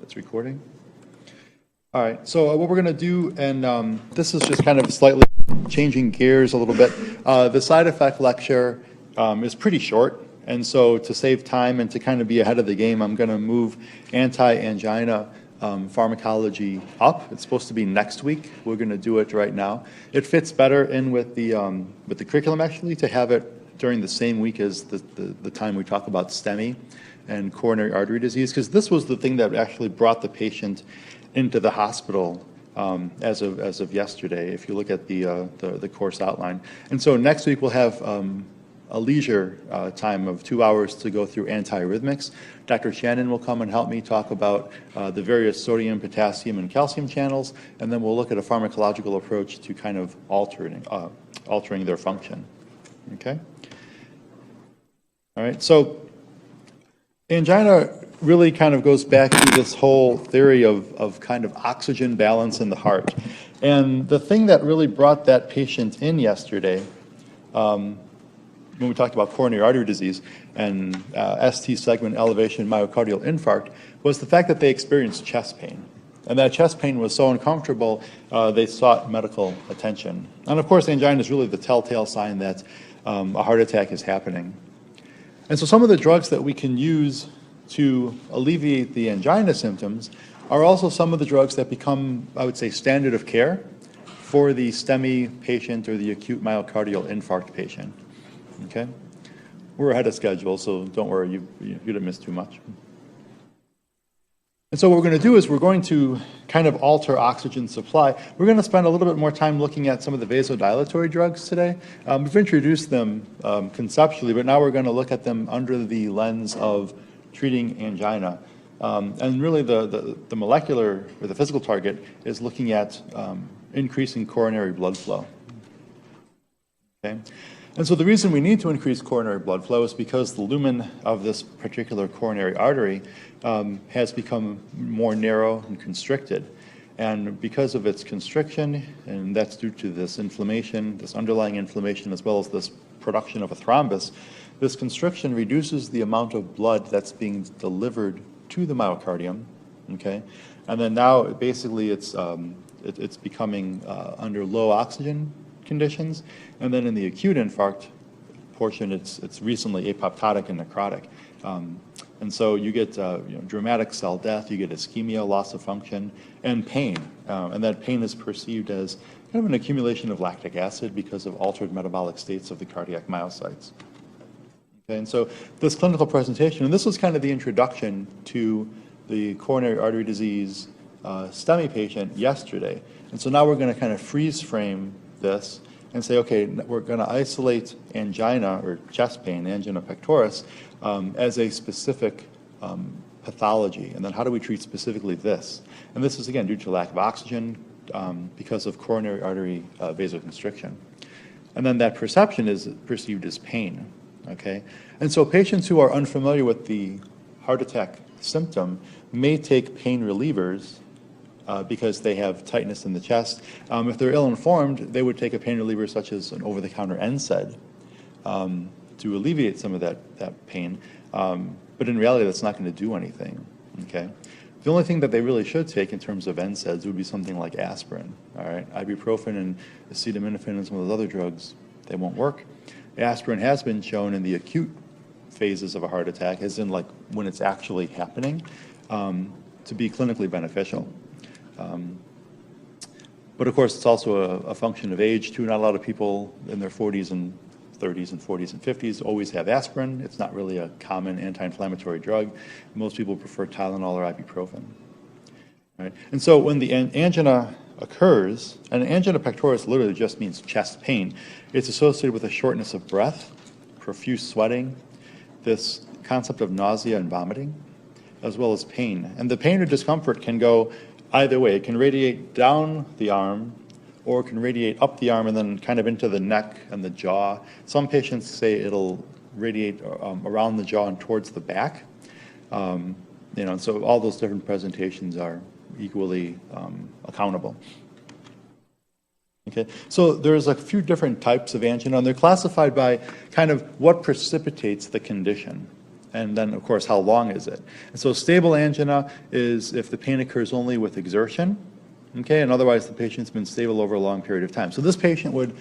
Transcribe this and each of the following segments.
it's recording. All right, so what we're going to do, and this is just kind of slightly changing gears a little bit. The side effect lecture is pretty short, and so to save time and to kind of be ahead of the game, I'm going to move anti-angina pharmacology up. It's supposed to be next week. We're going to do it right now. It fits better in with the curriculum, actually, to have it during the same week as the time we talk about STEMI and coronary artery disease, because this was the thing that actually brought the patient into the hospital as of yesterday, if you look at the course outline. And so next week we'll have a leisure time of 2 hours to go through antiarrhythmics. Dr. Shannon will come and help me talk about the various sodium, potassium, and calcium channels, and then we'll look at a pharmacological approach to kind of altering their function. Okay? All right, so angina really kind of goes back to this whole theory of kind of oxygen balance in the heart. And the thing that really brought that patient in yesterday, when we talked about coronary artery disease and ST segment elevation myocardial infarct, was the fact that they experienced chest pain. And that chest pain was so uncomfortable, they sought medical attention. And of course, angina is really the telltale sign that a heart attack is happening. And so some of the drugs that we can use to alleviate the angina symptoms are also some of the drugs that become, I would say, standard of care for the STEMI patient or the acute myocardial infarct patient. Okay? We're ahead of schedule, so don't worry, you didn't miss too much. And so what we're going to do is we're going to kind of alter oxygen supply. We're going to spend a little bit more time looking at some of the vasodilatory drugs today. We've introduced them conceptually, but now we're going to look at them under the lens of treating angina. And really the molecular or the physical target is looking at increasing coronary blood flow. Okay? And so the reason we need to increase coronary blood flow is because the lumen of this particular coronary artery has become more narrow and constricted. And because of its constriction, and that's due to this inflammation, this underlying inflammation, as well as this production of a thrombus, this constriction reduces the amount of blood that's being delivered to the myocardium, okay? And then now, basically, it's becoming under low oxygen conditions, and then in the acute infarct portion, it's recently apoptotic and necrotic. And so you get dramatic cell death, you get ischemia, loss of function, and pain. And that pain is perceived as kind of an accumulation of lactic acid because of altered metabolic states of the cardiac myocytes. Okay, and so this clinical presentation, and this was kind of the introduction to the coronary artery disease STEMI patient yesterday. And so now we're going to kind of freeze frame this and say, okay, we're going to isolate angina or chest pain, angina pectoris, as a specific pathology. And then how do we treat specifically this? And this is, again, due to lack of oxygen because of coronary artery vasoconstriction. And then that perception is perceived as pain. Okay? And so patients who are unfamiliar with the heart attack symptom may take pain relievers because they have tightness in the chest. If they're ill-informed, they would take a pain reliever such as an over-the-counter NSAID to alleviate some of that pain. But in reality, that's not going to do anything. Okay? The only thing that they really should take in terms of NSAIDs would be something like aspirin. All right? Ibuprofen and acetaminophen and some of those other drugs, they won't work. Aspirin has been shown in the acute phases of a heart attack, as in like when it's actually happening, to be clinically beneficial. But of course, it's also a function of age too. Not a lot of people in their 40s and 30s and 40s and 50s always have aspirin. It's not really a common anti-inflammatory drug. Most people prefer Tylenol or ibuprofen. Right? And so when the angina occurs, and angina pectoris literally just means chest pain, it's associated with a shortness of breath, profuse sweating, this concept of nausea and vomiting, as well as pain. And the pain or discomfort can go either way. It can radiate down the arm, or it can radiate up the arm and then kind of into the neck and the jaw. Some patients say it'll radiate around the jaw and towards the back. So all those different presentations are equally accountable. Okay, so there's a few different types of angina, and they're classified by kind of what precipitates the condition. And then, of course, how long is it? And so stable angina is if the pain occurs only with exertion, okay, and otherwise the patient's been stable over a long period of time. So this patient would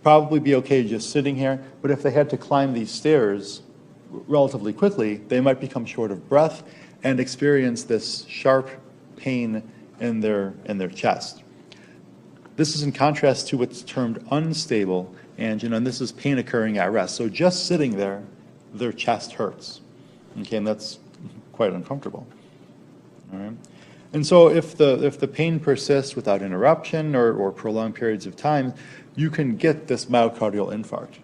probably be okay just sitting here, but if they had to climb these stairs relatively quickly, they might become short of breath and experience this sharp pain in their chest. This is in contrast to what's termed unstable angina, and this is pain occurring at rest. So just sitting there, their chest hurts. Okay, and that's quite uncomfortable. All right. And so if the pain persists without interruption or prolonged periods of time, you can get this myocardial infarct.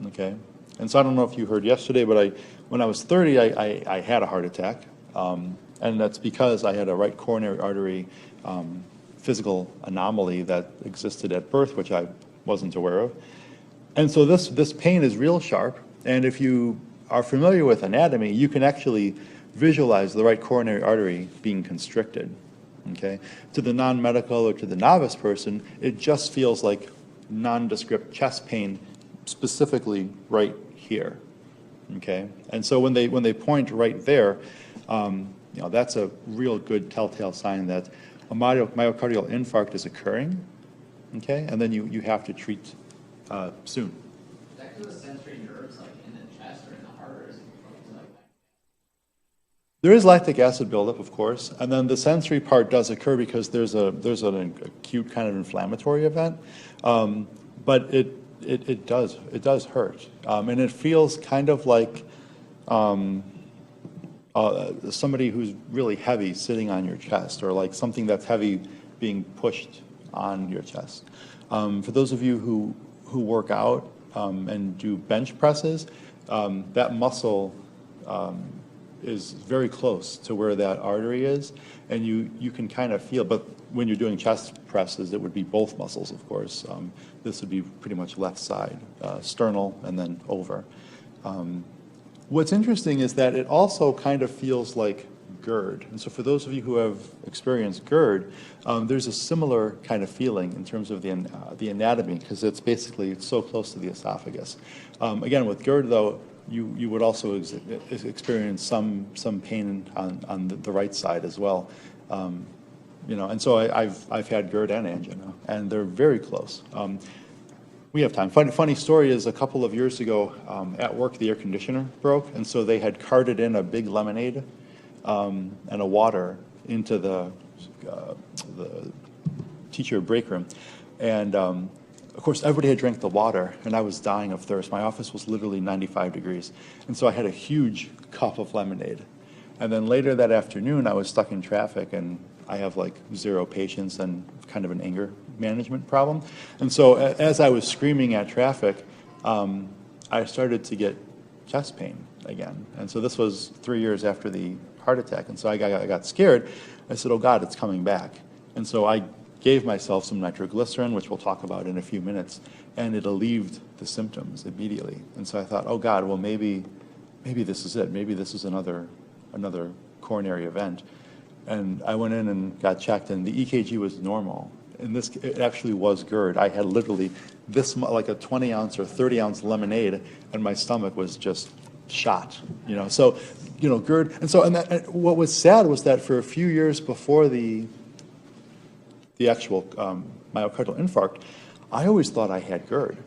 Okay. And so I don't know if you heard yesterday, but when I was 30, I had a heart attack, and that's because I had a right coronary artery physical anomaly that existed at birth, which I wasn't aware of. And so this pain is real sharp, and if you are familiar with anatomy, you can actually visualize the right coronary artery being constricted. Okay? To the non-medical or to the novice person, it just feels like nondescript chest pain, specifically right here. Okay? And so when they point right there, that's a real good telltale sign that a myocardial infarct is occurring. Okay? And then you have to treat soon. Is that because the sensory nerves like in the chest or in the heart, or is it like that? There is lactic acid buildup, of course, and then the sensory part does occur because there's an acute kind of inflammatory event, but it does hurt, and it feels kind of like somebody who's really heavy sitting on your chest, or like something that's heavy being pushed on your chest. For those of you who work out and do bench presses, that muscle is very close to where that artery is, and you can kind of feel, but when you're doing chest presses, it would be both muscles, of course. This would be pretty much left side, sternal, and then over. What's interesting is that it also kind of feels like GERD. And so for those of you who have experienced GERD, there's a similar kind of feeling in terms of the anatomy, because it's so close to the esophagus. Again, with GERD, though, you would also experience some pain on the right side as well. And so I've had GERD and angina, and they're very close. We have time. Funny story is a couple of years ago at work, the air conditioner broke, and so they had carted in a big lemonade and a water into the teacher break room. And of course, everybody had drank the water, and I was dying of thirst. My office was literally 95 degrees. And so I had a huge cup of lemonade. And then later that afternoon, I was stuck in traffic, and I have like 0 patience and kind of an anger management problem. And so as I was screaming at traffic, I started to get chest pain again. And so this was 3 years after the heart attack. And so I got scared. I said, oh God, it's coming back. And so I gave myself some nitroglycerin, which we'll talk about in a few minutes, and it alleviated the symptoms immediately. And so I thought, oh God, well maybe this is it. Maybe this is another coronary event. And I went in and got checked, and the EKG was normal. And it actually was GERD. I had literally this, like a 20-ounce or 30-ounce lemonade, and my stomach was just shot. So, GERD. And what was sad was that for a few years before the actual myocardial infarct, I always thought I had GERD,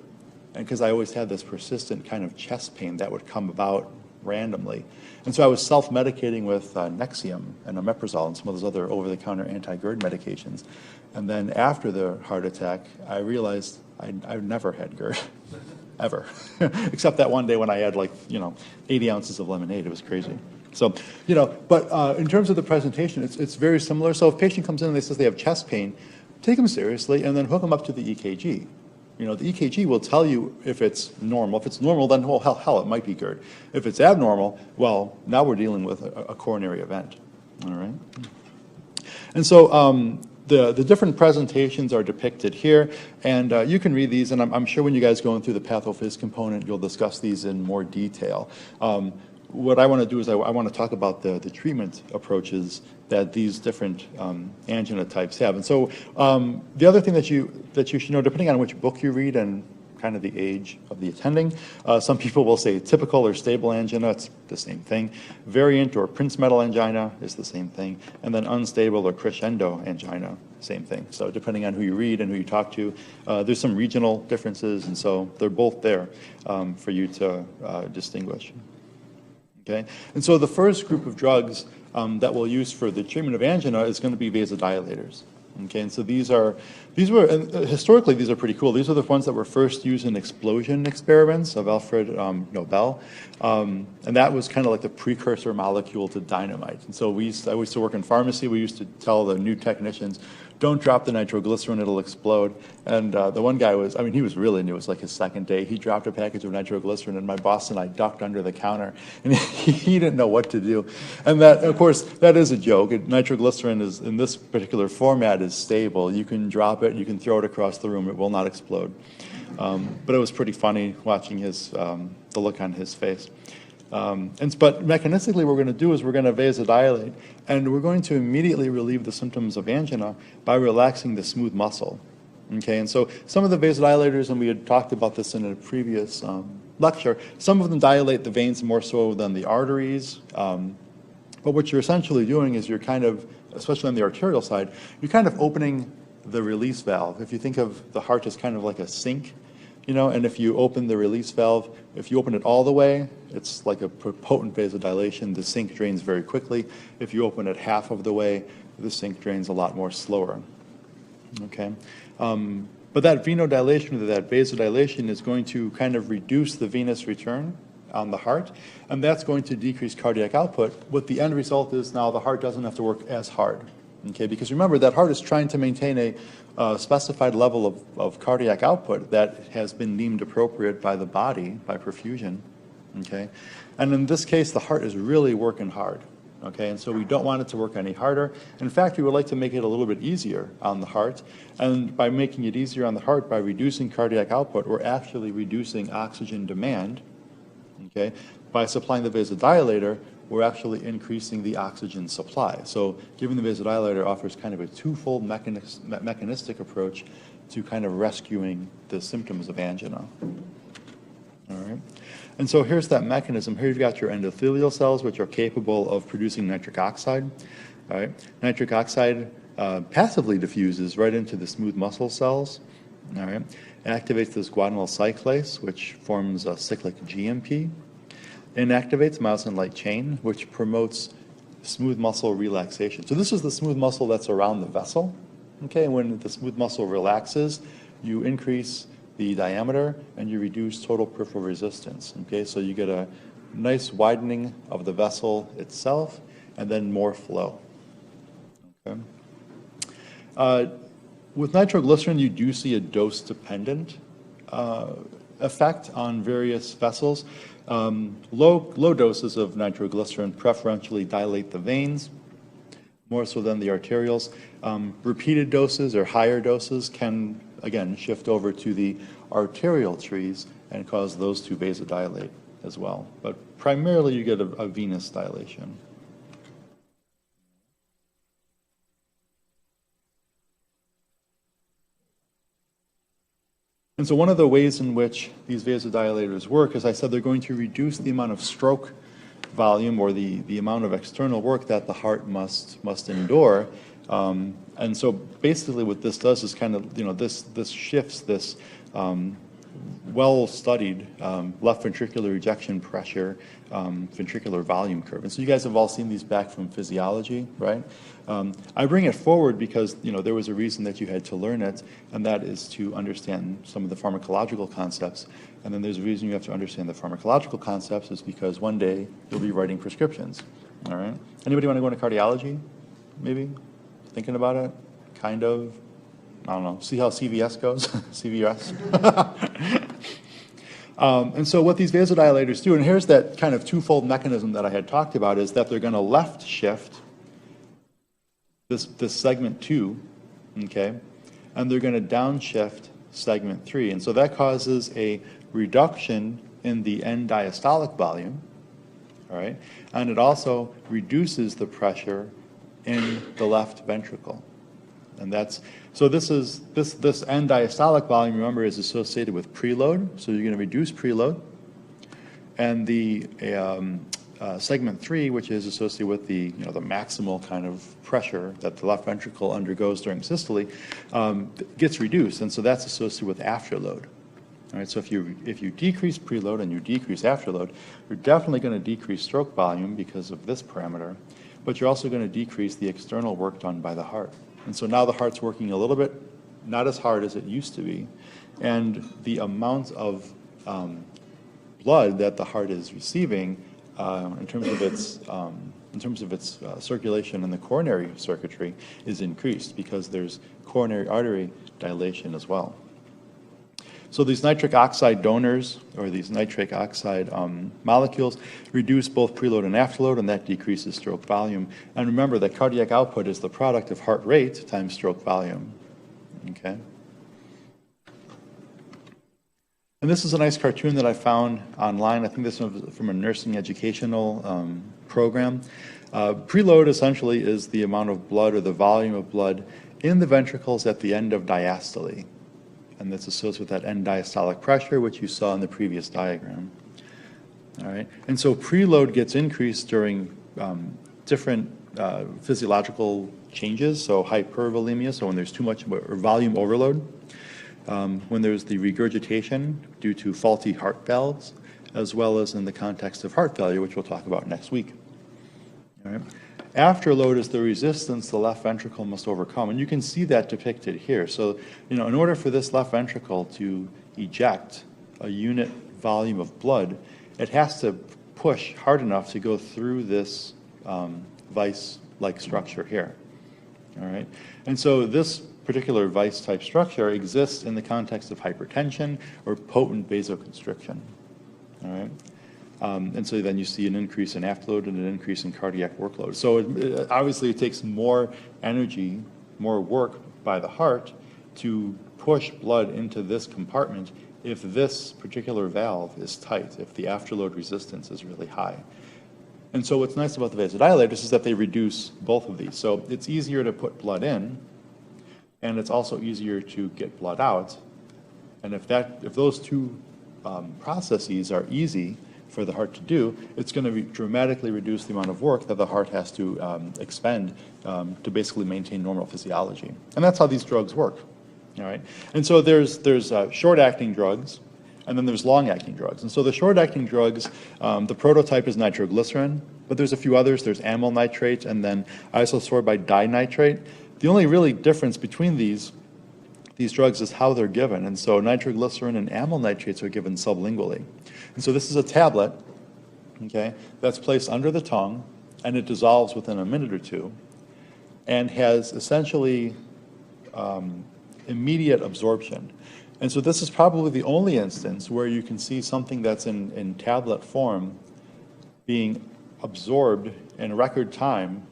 and because I always had this persistent kind of chest pain that would come about randomly. And so I was self-medicating with Nexium and omeprazole and some of those other over-the-counter anti-GERD medications. And then after the heart attack, I realized I've never had GERD, ever, except that one day when I had 80 ounces of lemonade. It was crazy. So, but in terms of the presentation, it's very similar. So if a patient comes in and they says they have chest pain, take them seriously and then hook them up to the EKG. The EKG will tell you if it's normal. If it's normal, then, well, hell, it might be GERD. If it's abnormal, well, now we're dealing with a coronary event, all right? And so the different presentations are depicted here, and you can read these, and I'm sure when you guys go through the pathophys component, you'll discuss these in more detail. What I want to do is I want to talk about the treatment approaches that these different angina types have. And so the other thing that you should know, depending on which book you read and kind of the age of the attending. Some people will say typical or stable angina, it's the same thing. Variant or Prince metal angina is the same thing. And then unstable or crescendo angina, same thing. So depending on who you read and who you talk to, there's some regional differences, and so they're both there for you to distinguish. Okay, and so the first group of drugs that we'll use for the treatment of angina is going to be vasodilators. Okay, and so these were historically, these are pretty cool. These are the ones that were first used in explosion experiments of Alfred Nobel, and that was kind of like the precursor molecule to dynamite. And so I used to work in pharmacy. We used to tell the new technicians, don't drop the nitroglycerin, it'll explode. And the one guy was, I mean, he was really new. It was like his second day. He dropped a package of nitroglycerin, and my boss and I ducked under the counter, and he didn't know what to do. And that, of course, that is a joke. Nitroglycerin is, in this particular format, is stable. You can drop it, you can throw it across the room, it will not explode. But it was pretty funny watching the look on his face. But mechanistically, what we're going to do is we're going to vasodilate, and we're going to immediately relieve the symptoms of angina by relaxing the smooth muscle. Okay, and so some of the vasodilators, and we had talked about this in a previous lecture, some of them dilate the veins more so than the arteries. But what you're essentially doing is you're kind of, especially on the arterial side, you're kind of opening the release valve. If you think of the heart as kind of like a sink, you know, and if you open the release valve, if you open it all the way, it's like a potent vasodilation. The sink drains very quickly. If you open it half of the way, the sink drains a lot more slower. Okay, but that venodilation or that vasodilation is going to kind of reduce the venous return on the heart, and that's going to decrease cardiac output. What the end result is now the heart doesn't have to work as hard. Okay, because remember, that heart is trying to maintain a specified level of cardiac output that has been deemed appropriate by the body, by perfusion. Okay, and in this case, the heart is really working hard. Okay, and so we don't want it to work any harder. In fact, we would like to make it a little bit easier on the heart. And by making it easier on the heart, by reducing cardiac output, we're actually reducing oxygen demand. Okay, by supplying the vasodilator, we're actually increasing the oxygen supply. So giving the vasodilator offers kind of a twofold mechanistic approach to kind of rescuing the symptoms of angina. All right. And so here's that mechanism. Here you've got your endothelial cells, which are capable of producing nitric oxide. All right. Nitric oxide passively diffuses right into the smooth muscle cells. All right. It activates this guanylyl cyclase, which forms a cyclic GMP. Inactivates myosin light chain, which promotes smooth muscle relaxation. So this is the smooth muscle that's around the vessel. Okay, when the smooth muscle relaxes, you increase the diameter and you reduce total peripheral resistance. Okay, so you get a nice widening of the vessel itself and then more flow. Okay. With nitroglycerin, you do see a dose-dependent effect on various vessels. Low doses of nitroglycerin preferentially dilate the veins, more so than the arterioles. Repeated doses or higher doses can, again, shift over to the arterial trees and cause those to vasodilate as well. But primarily you get a venous dilation. And so one of the ways in which these vasodilators work, as I said, they're going to reduce the amount of stroke volume or the amount of external work that the heart must endure. And so basically what this does is kind of, this shifts this well-studied left ventricular ejection pressure, ventricular volume curve. And so you guys have all seen these back from physiology, right? I bring it forward because, there was a reason that you had to learn it, and that is to understand some of the pharmacological concepts. And then there's a reason you have to understand the pharmacological concepts is because one day you'll be writing prescriptions, all right? Anybody want to go into cardiology, maybe? Thinking about it? Kind of? I don't know. See how CVS goes? CVS? And so what these vasodilators do, and here's that kind of twofold mechanism that I had talked about, is that they're going to left shift this segment 2, okay, and they're going to downshift segment 3. And so that causes a reduction in the end diastolic volume, all right, and it also reduces the pressure in the left ventricle. And this end diastolic volume, remember, is associated with preload, so you're going to reduce preload. And the segment 3, which is associated with the maximal kind of pressure that the left ventricle undergoes during systole, gets reduced, and so that's associated with afterload. All right, so if you decrease preload and you decrease afterload, you're definitely going to decrease stroke volume because of this parameter, but you're also going to decrease the external work done by the heart. And so now the heart's working a little bit not as hard as it used to be, and the amount of blood that the heart is receiving in terms of its circulation in the coronary circuitry is increased because there's coronary artery dilation as well. So these nitric oxide donors, or these nitric oxide molecules, reduce both preload and afterload, and that decreases stroke volume. And remember that cardiac output is the product of heart rate times stroke volume. Okay. And this is a nice cartoon that I found online. I think this was from a nursing educational program. Preload essentially is the amount of blood or the volume of blood in the ventricles at the end of diastole. And that's associated with that end diastolic pressure, which you saw in the previous diagram. All right. And so preload gets increased during different physiological changes, so hypervolemia, so when there's too much or volume overload, when there's the regurgitation due to faulty heart valves, as well as in the context of heart failure, which we'll talk about next week. All right. Afterload is the resistance the left ventricle must overcome, and you can see that depicted here. So, in order for this left ventricle to eject a unit volume of blood, it has to push hard enough to go through this vice-like structure here. All right, and so this particular vice-type structure exists in the context of hypertension or potent vasoconstriction. All right. And so then you see an increase in afterload and an increase in cardiac workload. So obviously it takes more energy, more work by the heart to push blood into this compartment if this particular valve is tight, if the afterload resistance is really high. And so what's nice about the vasodilators is that they reduce both of these. So it's easier to put blood in, and it's also easier to get blood out. And if those two processes are easy for the heart to do, it's going to dramatically reduce the amount of work that the heart has to expend to basically maintain normal physiology. And that's how these drugs work. All right. And so there's short-acting drugs, and then there's long-acting drugs. And so the short-acting drugs, the prototype is nitroglycerin, but there's a few others. There's amyl nitrate and then isosorbide dinitrate. The only really difference between these drugs is how they're given. And so nitroglycerin and amyl nitrates are given sublingually. And so this is a tablet, okay, that's placed under the tongue, and it dissolves within a minute or two, and has essentially immediate absorption. And so this is probably the only instance where you can see something that's in tablet form being absorbed in record time.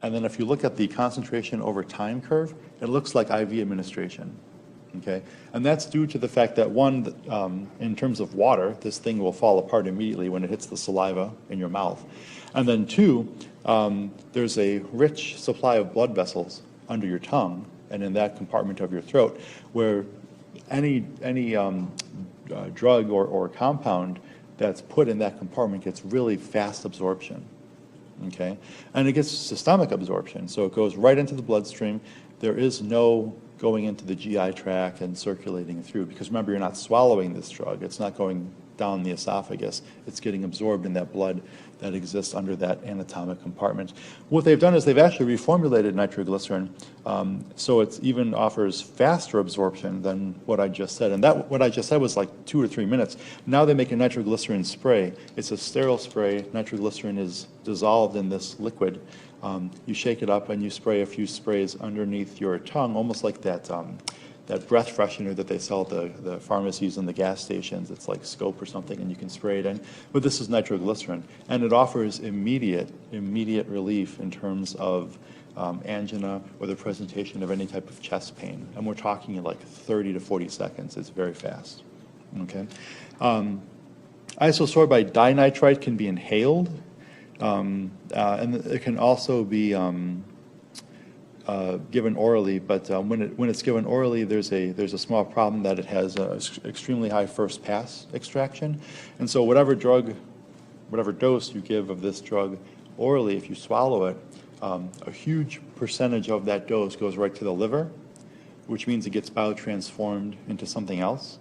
And then if you look at the concentration over time curve, it looks like IV administration. Okay, and that's due to the fact that one, in terms of water, this thing will fall apart immediately when it hits the saliva in your mouth. And then two, there's a rich supply of blood vessels under your tongue and in that compartment of your throat, where any drug or compound that's put in that compartment gets really fast absorption. Okay, and it gets systemic absorption, so it goes right into the bloodstream. There is no going into the GI tract and circulating through, because remember, you're not swallowing this drug. It's not going down the esophagus. It's getting absorbed in that blood that exists under that anatomic compartment. What they've done is they've actually reformulated nitroglycerin, so it even offers faster absorption than what I just said. And that what I just said was like 2 or 3 minutes. Now they make a nitroglycerin spray. It's a sterile spray. Nitroglycerin is dissolved in this liquid. You shake it up and you spray a few sprays underneath your tongue, almost like that that breath freshener that they sell at the pharmacies and the gas stations. It's like Scope or something, and you can spray it in. But this is nitroglycerin, and it offers immediate relief in terms of angina or the presentation of any type of chest pain. And we're talking in like 30 to 40 seconds. It's very fast. Okay. Isosorbide dinitrite can be inhaled. And it can also be given orally, but when it's given orally, there's a small problem that it has extremely high first pass extraction, and so whatever dose you give of this drug orally, if you swallow it, a huge percentage of that dose goes right to the liver, which means it gets biotransformed into something else,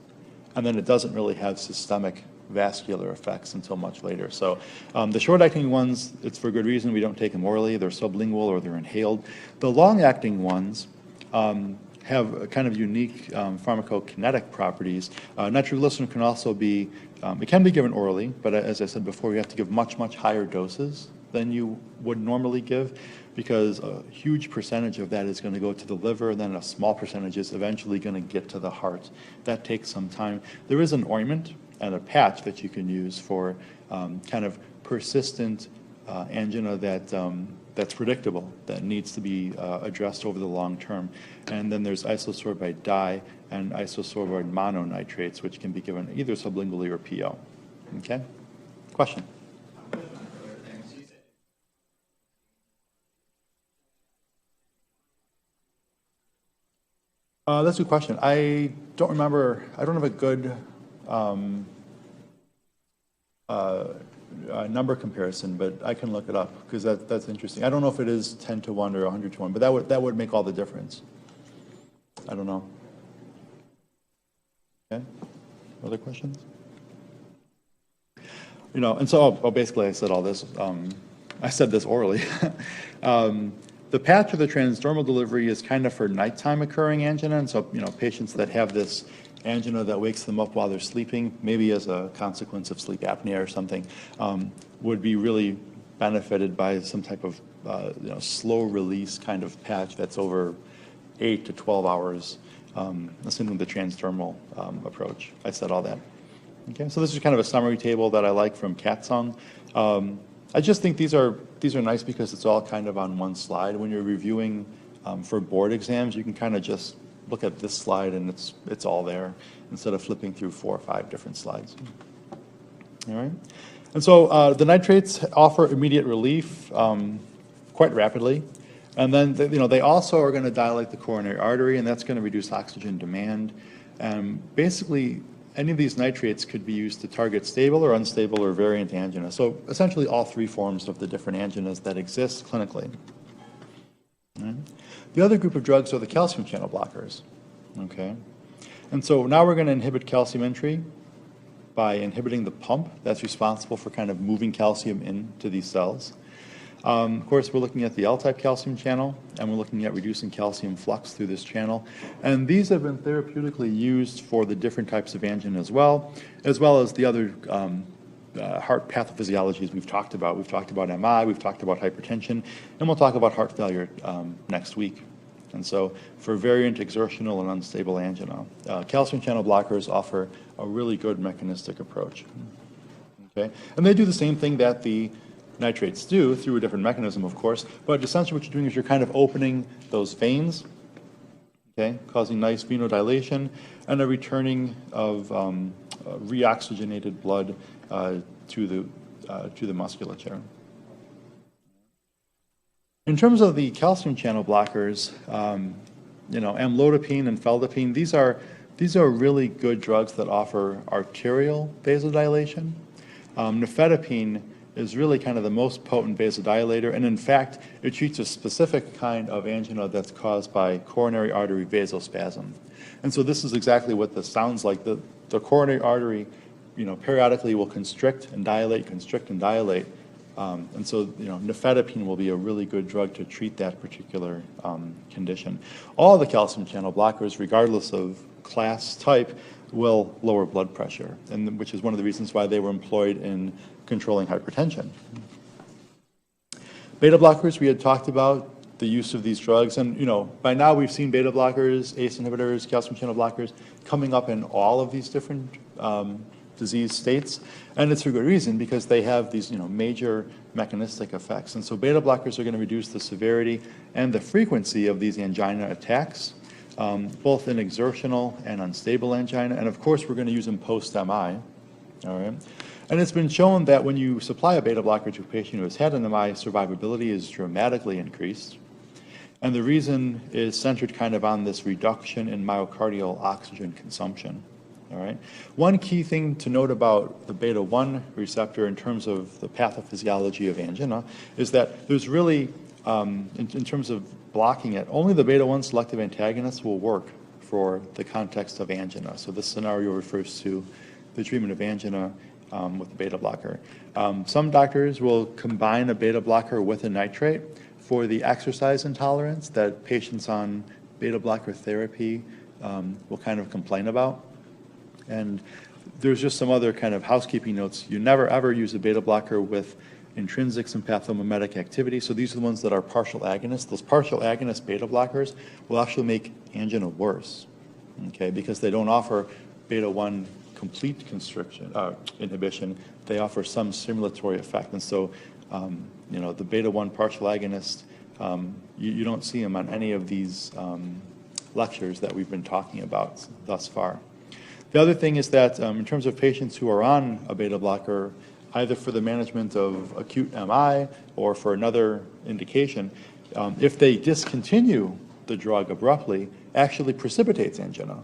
and then it doesn't really have systemic vascular effects until much later. So the short-acting ones, it's for good reason. We don't take them orally. They're sublingual or they're inhaled. The long-acting ones have a kind of unique pharmacokinetic properties. Nitroglycerin can also be, it can be given orally, but as I said before, you have to give much, much higher doses than you would normally give, because a huge percentage of that is going to go to the liver, and then a small percentage is eventually going to get to the heart. That takes some time. There is an ointment and a patch that you can use for kind of persistent angina that's predictable, that needs to be addressed over the long term. And then there's isosorbide dye and isosorbide mononitrates, which can be given either sublingually or PO. Okay? Question? That's a good question. I don't remember. I don't have a good number comparison, but I can look it up because that's interesting. I don't know if it is 10 to 1 or 100 to 1, but that would make all the difference. I don't know. Okay. Other questions? And so basically I said all this. I said this orally. The patch of the transdermal delivery is kind of for nighttime occurring angina, and so patients that have this angina that wakes them up while they're sleeping, maybe as a consequence of sleep apnea or something, would be really benefited by some type of slow release kind of patch that's over 8 to 12 hours, assuming the transdermal approach. I said all that. Okay, so this is kind of a summary table that I like from Katzung. I just think these are nice because it's all kind of on one slide. When you're reviewing for board exams, you can kind of just look at this slide and it's all there instead of flipping through 4 or 5 different slides. All right, and so the nitrates offer immediate relief quite rapidly, and then they also are going to dilate the coronary artery, and that's going to reduce oxygen demand. Basically, any of these nitrates could be used to target stable or unstable or variant angina. So essentially all 3 forms of the different anginas that exist clinically. Right. The other group of drugs are the calcium channel blockers. Okay. And so now we're going to inhibit calcium entry by inhibiting the pump that's responsible for kind of moving calcium into these cells. Of course, we're looking at the L-type calcium channel, and we're looking at reducing calcium flux through this channel. And these have been therapeutically used for the different types of angina as well as the other heart pathophysiologies we've talked about. We've talked about MI, we've talked about hypertension, and we'll talk about heart failure next week. And so for variant, exertional, and unstable angina, calcium channel blockers offer a really good mechanistic approach. Okay? And they do the same thing that the nitrates do through a different mechanism, of course, but essentially what you're doing is you're kind of opening those veins, okay, causing nice venodilation and a returning of reoxygenated blood to the musculature. In terms of the calcium channel blockers, amlodipine and feldipine, these are really good drugs that offer arterial vasodilation. Nifedipine is really kind of the most potent vasodilator, and in fact, it treats a specific kind of angina that's caused by coronary artery vasospasm. And so this is exactly what this sounds like. The coronary artery, periodically will constrict and dilate, and so, nifedipine will be a really good drug to treat that particular condition. All the calcium channel blockers, regardless of class type, will lower blood pressure, and which is one of the reasons why they were employed in controlling hypertension. Beta blockers, we had talked about the use of these drugs, and by now we've seen beta blockers, ACE inhibitors, calcium channel blockers coming up in all of these different disease states, and it's for good reason because they have these major mechanistic effects. And so beta blockers are going to reduce the severity and the frequency of these angina attacks, both in exertional and unstable angina, and of course we're going to use them post-MI. All right. And it's been shown that when you supply a beta blocker to a patient who has had an MI, survivability is dramatically increased. And the reason is centered kind of on this reduction in myocardial oxygen consumption. All right. One key thing to note about the beta-1 receptor in terms of the pathophysiology of angina is that there's really, in terms of blocking it, only the beta-1 selective antagonists will work for the context of angina. So this scenario refers to the treatment of angina with the beta blocker. Some doctors will combine a beta blocker with a nitrate for the exercise intolerance that patients on beta blocker therapy will kind of complain about. And there's just some other kind of housekeeping notes. You never ever use a beta blocker with intrinsic sympathomimetic activity. So these are the ones that are partial agonists. Those partial agonist beta blockers will actually make angina worse, okay, because they don't offer beta-1 complete constriction, inhibition. They offer some stimulatory effect. And so, the beta-1 partial agonist, you don't see them on any of these lectures that we've been talking about thus far. The other thing is that in terms of patients who are on a beta blocker, either for the management of acute MI or for another indication, if they discontinue the drug abruptly, actually precipitates angina.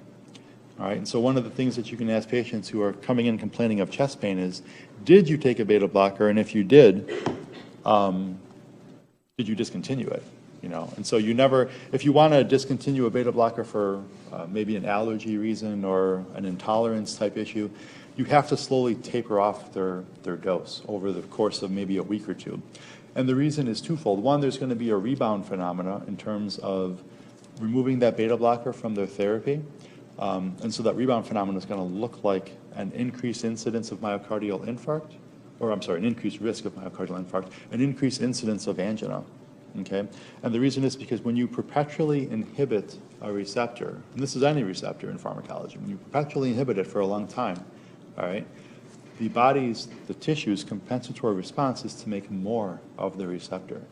All right, and so one of the things that you can ask patients who are coming in complaining of chest pain is, did you take a beta blocker, and if you did you discontinue it? And so you never, if you want to discontinue a beta blocker for maybe an allergy reason or an intolerance type issue, you have to slowly taper off their dose over the course of maybe a week or two. And the reason is twofold. One, there's going to be a rebound phenomena in terms of removing that beta blocker from their therapy. And so that rebound phenomenon is going to look like an increased incidence of myocardial infarct, an increased risk of myocardial infarct, an increased incidence of angina. Okay? And the reason is because when you perpetually inhibit a receptor, and this is any receptor in pharmacology, when you perpetually inhibit it for a long time, all right, the tissue's compensatory response is to make more of the receptor.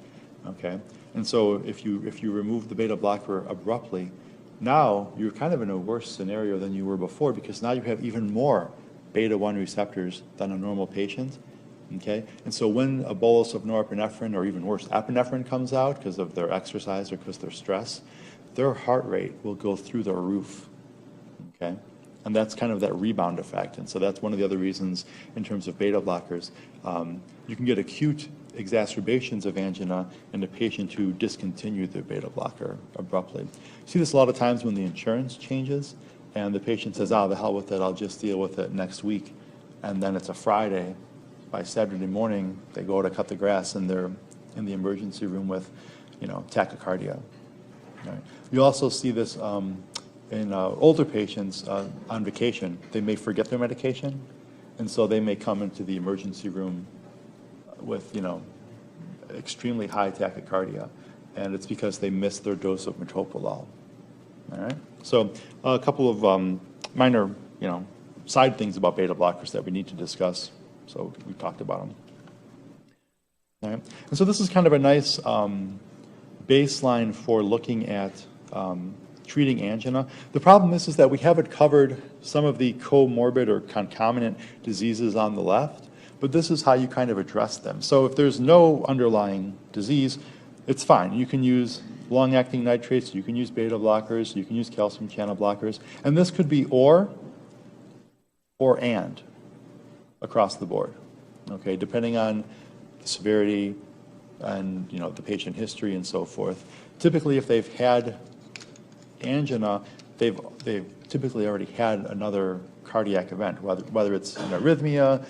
Okay? And so if you remove the beta blocker abruptly, now you're kind of in a worse scenario than you were before, because now you have even more beta-1 receptors than a normal patient. Okay? And so when a bolus of norepinephrine, or even worse, epinephrine comes out because of their exercise or because of their stress, their heart rate will go through the roof. Okay? And that's kind of that rebound effect. And so that's one of the other reasons in terms of beta blockers. You can get acute exacerbations of angina in a patient who discontinued their beta blocker abruptly. You see this a lot of times when the insurance changes and the patient says, the hell with it, I'll just deal with it next week. And then it's a Friday. By Saturday morning, they go to cut the grass and they're in the emergency room with, tachycardia. Right. You also see this in older patients on vacation. They may forget their medication, and so they may come into the emergency room with, extremely high tachycardia, and it's because they missed their dose of metoprolol. All right. So a couple of minor, side things about beta blockers that we need to discuss. So we talked about them. All right. And so this is kind of a nice baseline for looking at treating angina. The problem is that we haven't covered some of the comorbid or concomitant diseases on the left, but this is how you kind of address them. So if there's no underlying disease, it's fine. You can use long-acting nitrates, you can use beta blockers, you can use calcium channel blockers, and this could be or and across the board, okay, depending on the severity and the patient history and so forth. Typically, if they've had angina, they've typically already had another cardiac event, whether it's an arrhythmia,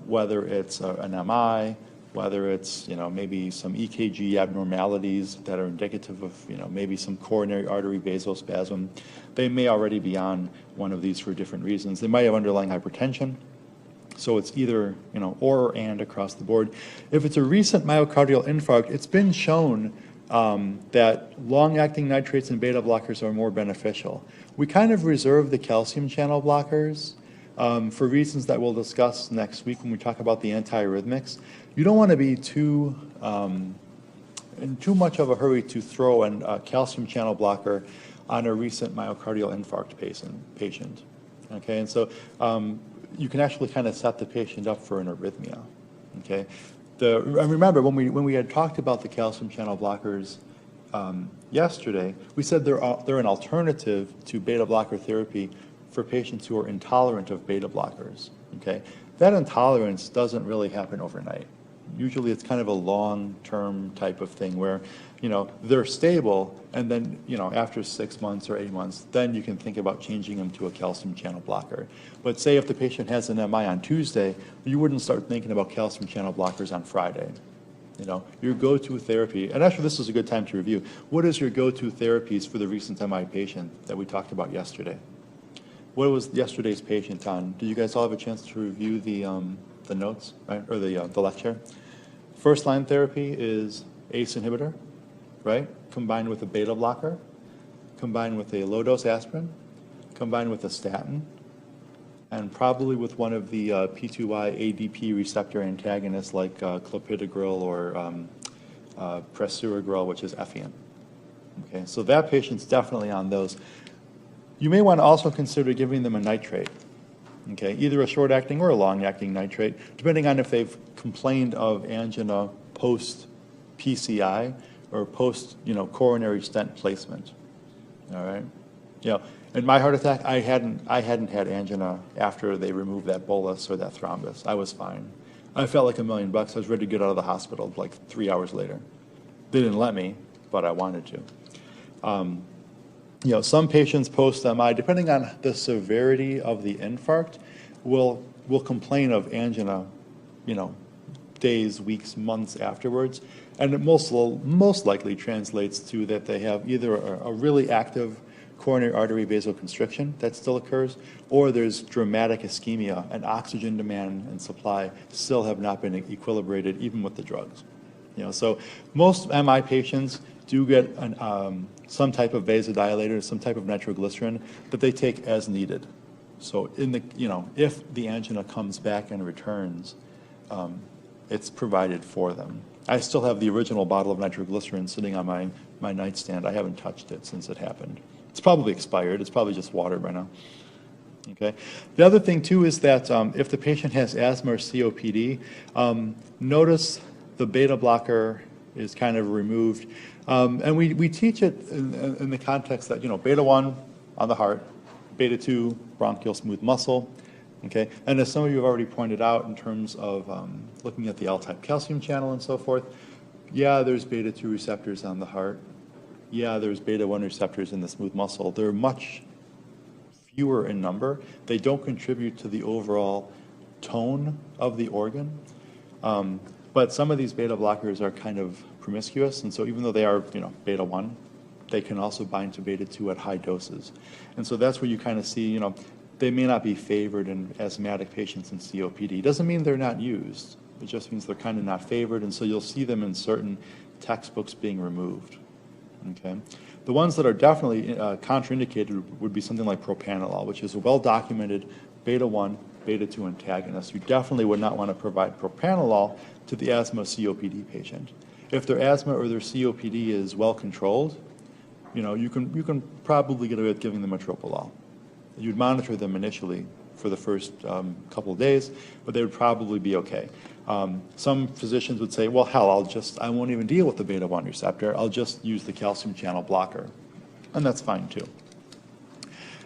whether it's an MI, whether it's maybe some EKG abnormalities that are indicative of maybe some coronary artery vasospasm. They may already be on one of these for different reasons. They might have underlying hypertension. So it's either, or and across the board. If it's a recent myocardial infarct, it's been shown that long-acting nitrates and beta blockers are more beneficial. We kind of reserve the calcium channel blockers for reasons that we'll discuss next week when we talk about the antiarrhythmics. You don't want to be in too much of a hurry to throw a calcium channel blocker on a recent myocardial infarct patient. Okay, and so you can actually kind of set the patient up for an arrhythmia. Okay, and remember when we had talked about the calcium channel blockers yesterday, we said they're an alternative to beta blocker therapy for patients who are intolerant of beta blockers, okay? That intolerance doesn't really happen overnight. Usually it's kind of a long-term type of thing where, they're stable, and then, after 6 months or 8 months, then you can think about changing them to a calcium channel blocker. But say if the patient has an MI on Tuesday, you wouldn't start thinking about calcium channel blockers on Friday. Your go-to therapy, and actually this is a good time to review, what is your go-to therapies for the recent MI patient that we talked about yesterday? What was yesterday's patient on? Did you guys all have a chance to review the notes, right, or the lecture? First line therapy is ACE inhibitor, right, combined with a beta blocker, combined with a low-dose aspirin, combined with a statin, and probably with one of the P2Y ADP receptor antagonists like clopidogrel or prasugrel, which is Effient. Okay, so that patient's definitely on those. You may want to also consider giving them a nitrate, okay, either a short-acting or a long-acting nitrate, depending on if they've complained of angina post-PCI or post-coronary stent placement. All right, in my heart attack, I hadn't had angina after they removed that bolus or that thrombus. I was fine. I felt like $1 million. I was ready to get out of the hospital like 3 hours later. They didn't let me, but I wanted to. Some patients post-MI, depending on the severity of the infarct, will complain of angina, days, weeks, months afterwards, and it most likely translates to that they have either a really active coronary artery vasoconstriction that still occurs, or there's dramatic ischemia and oxygen demand and supply still have not been equilibrated even with the drugs. So most MI patients do get some type of vasodilator, some type of nitroglycerin that they take as needed. So if the angina comes back and returns, it's provided for them. I still have the original bottle of nitroglycerin sitting on my nightstand. I haven't touched it since it happened. It's probably expired. It's probably just water by now. Okay. The other thing too is that if the patient has asthma or COPD, notice the beta blocker is kind of removed. And we teach it in the context that, beta 1 on the heart, beta 2 bronchial smooth muscle. Okay. And as some of you have already pointed out in terms of looking at the L-type calcium channel and so forth, yeah, there's beta 2 receptors on the heart. Yeah, there's beta 1 receptors in the smooth muscle. They're much fewer in number. They don't contribute to the overall tone of the organ. But some of these beta blockers are kind of promiscuous, and so even though they are, beta 1, they can also bind to beta 2 at high doses. And so that's where you kind of see, they may not be favored in asthmatic patients in COPD. Doesn't mean they're not used. It just means they're kind of not favored, and so you'll see them in certain textbooks being removed. Okay. The ones that are definitely contraindicated would be something like propranolol, which is a well-documented beta 1, beta 2 antagonist. You definitely would not want to provide propranolol to the asthma COPD patient. If their asthma or their COPD is well controlled, you can probably get away with giving them metoprolol. You'd monitor them initially for the first couple of days, but they would probably be okay. Some physicians would say, well, hell, I won't even deal with the beta 1 receptor. I'll just use the calcium channel blocker. And that's fine too.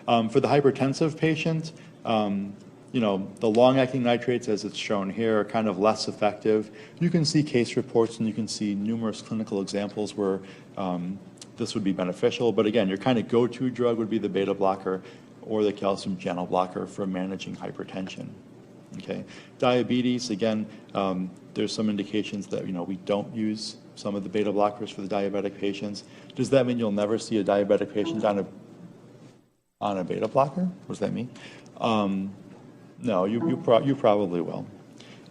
For the hypertensive patient, the long-acting nitrates, as it's shown here, are kind of less effective. You can see case reports and you can see numerous clinical examples where this would be beneficial. But again, your kind of go-to drug would be the beta blocker or the calcium channel blocker for managing hypertension. Okay. Diabetes, again, there's some indications that, we don't use some of the beta blockers for the diabetic patients. Does that mean you'll never see a diabetic patient on a beta blocker? What does that mean? No, you probably will.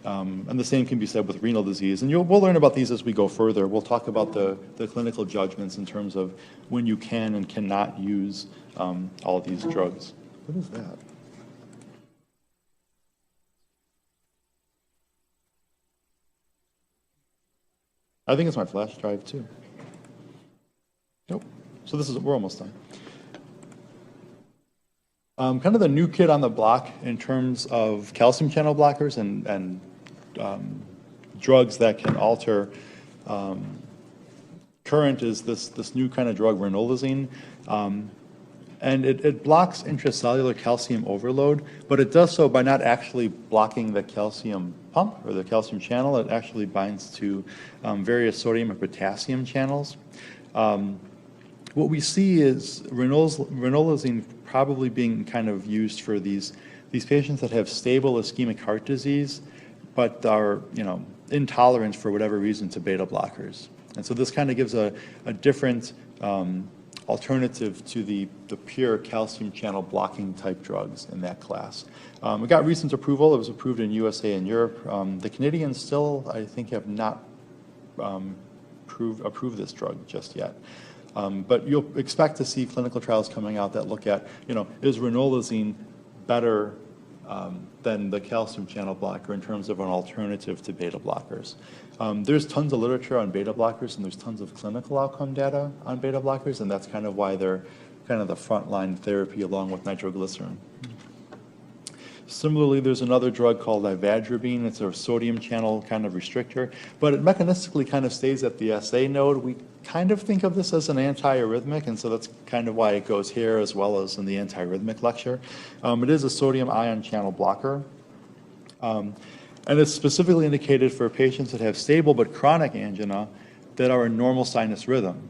And the same can be said with renal disease. And we'll learn about these as we go further. We'll talk about the clinical judgments in terms of when you can and cannot use all these drugs. What is that? I think it's my flash drive too. Nope. So we're almost done. Kind of the new kid on the block in terms of calcium channel blockers and drugs that can alter current is this new kind of drug, ranolazine. And it blocks intracellular calcium overload, but it does so by not actually blocking the calcium pump or the calcium channel. It actually binds to various sodium and potassium channels. What we see is ranolazine probably being kind of used for these patients that have stable ischemic heart disease, but are intolerant for whatever reason to beta blockers. And so this kind of gives a different alternative to the pure calcium channel blocking type drugs in that class. We got recent approval. It was approved in USA and Europe. The Canadians still, I think, have not approved this drug just yet. But you'll expect to see clinical trials coming out that look at, is ranolazine better than the calcium channel blocker in terms of an alternative to beta blockers. There's tons of literature on beta blockers, and there's tons of clinical outcome data on beta blockers, and that's kind of why they're kind of the frontline therapy along with nitroglycerin. Similarly, there's another drug called ivadribine. It's a sodium channel kind of restrictor, but it mechanistically kind of stays at the SA node. We kind of think of this as an antiarrhythmic, and so that's kind of why it goes here as well as in the antiarrhythmic lecture. It is a sodium ion channel blocker, and it's specifically indicated for patients that have stable but chronic angina that are in normal sinus rhythm,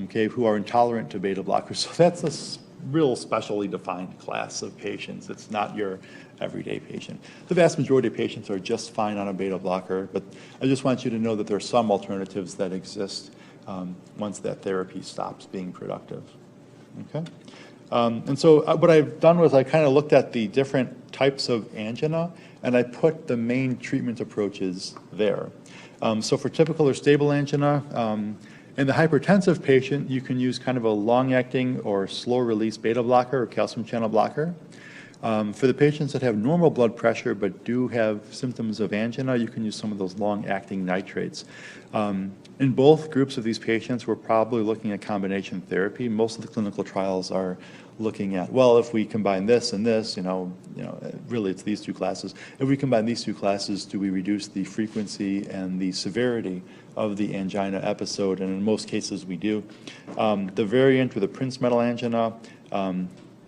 okay, who are intolerant to beta blockers. So that's a real specially defined class of patients. It's not your everyday patient. The vast majority of patients are just fine on a beta blocker, but I just want you to know that there are some alternatives that exist once that therapy stops being productive. Okay? And so what I've done was I kind of looked at the different types of angina, and I put the main treatment approaches there. So for typical or stable angina, in the hypertensive patient, you can use kind of a long-acting or slow-release beta blocker or calcium channel blocker. For the patients that have normal blood pressure but do have symptoms of angina, you can use some of those long-acting nitrates. In both groups of these patients, we're probably looking at combination therapy. Most of the clinical trials are looking at, well, if we combine this and this, really it's these two classes. If we combine these two classes, do we reduce the frequency and the severity of the angina episode? And in most cases, we do. The variant with the Prince metal angina,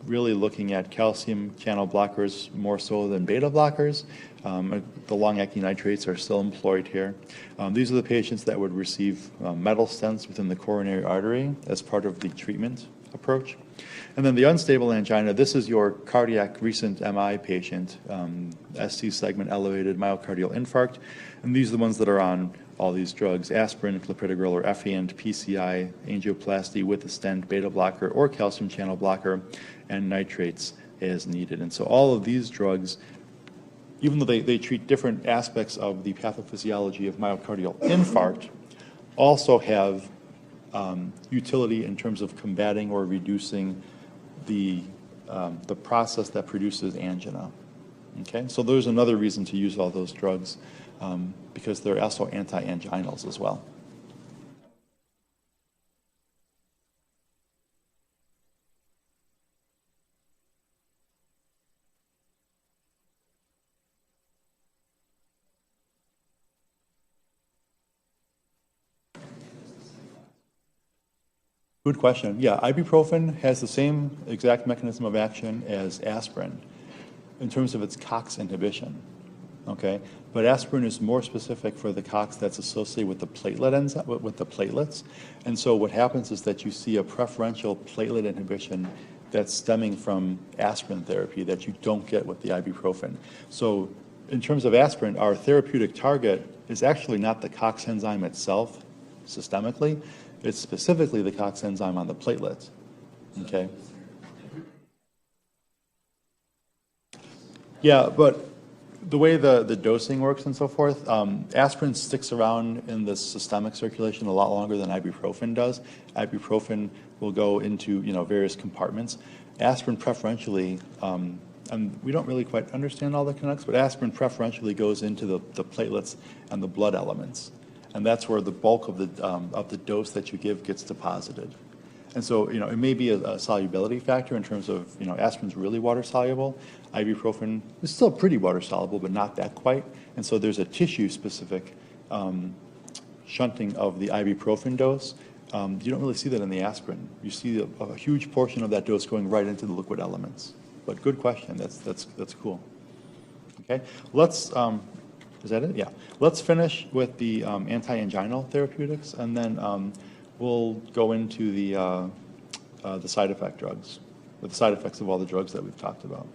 really looking at calcium channel blockers more so than beta blockers. The long-acting nitrates are still employed here. These are the patients that would receive metal stents within the coronary artery as part of the treatment approach. And then the unstable angina, this is your cardiac recent MI patient, ST segment elevated myocardial infarct. And these are the ones that are on all these drugs, aspirin, clopidogrel, or Effient, PCI, angioplasty with a stent, beta blocker, or calcium channel blocker, and nitrates as needed. And so all of these drugs, even though they treat different aspects of the pathophysiology of myocardial infarct, also have utility in terms of combating or reducing the process that produces angina. Okay, so there's another reason to use all those drugs because they're also anti-anginals as well. Good question. Yeah, ibuprofen has the same exact mechanism of action as aspirin in terms of its COX inhibition, okay? But aspirin is more specific for the COX that's associated with the platelet enzyme, with the platelets. And so what happens is that you see a preferential platelet inhibition that's stemming from aspirin therapy that you don't get with the ibuprofen. So in terms of aspirin, our therapeutic target is actually not the COX enzyme itself systemically. It's specifically the COX enzyme on the platelets, okay? Yeah, but the way the dosing works and so forth, aspirin sticks around in the systemic circulation a lot longer than ibuprofen does. Ibuprofen will go into various compartments. Aspirin preferentially, and we don't really quite understand all the kinetics, but aspirin preferentially goes into the platelets and the blood elements. And that's where the bulk of the dose that you give gets deposited. And so, it may be a solubility factor in terms of, aspirin's really water soluble. Ibuprofen is still pretty water soluble, but not that quite. And so there's a tissue specific shunting of the ibuprofen dose You don't really see that in the aspirin. You see a huge portion of that dose going right into the liquid elements. But good question. That's cool. Okay, let's. Is that it? Yeah. Let's finish with the anti-anginal therapeutics, and then we'll go into the side effect drugs, with the side effects of all the drugs that we've talked about.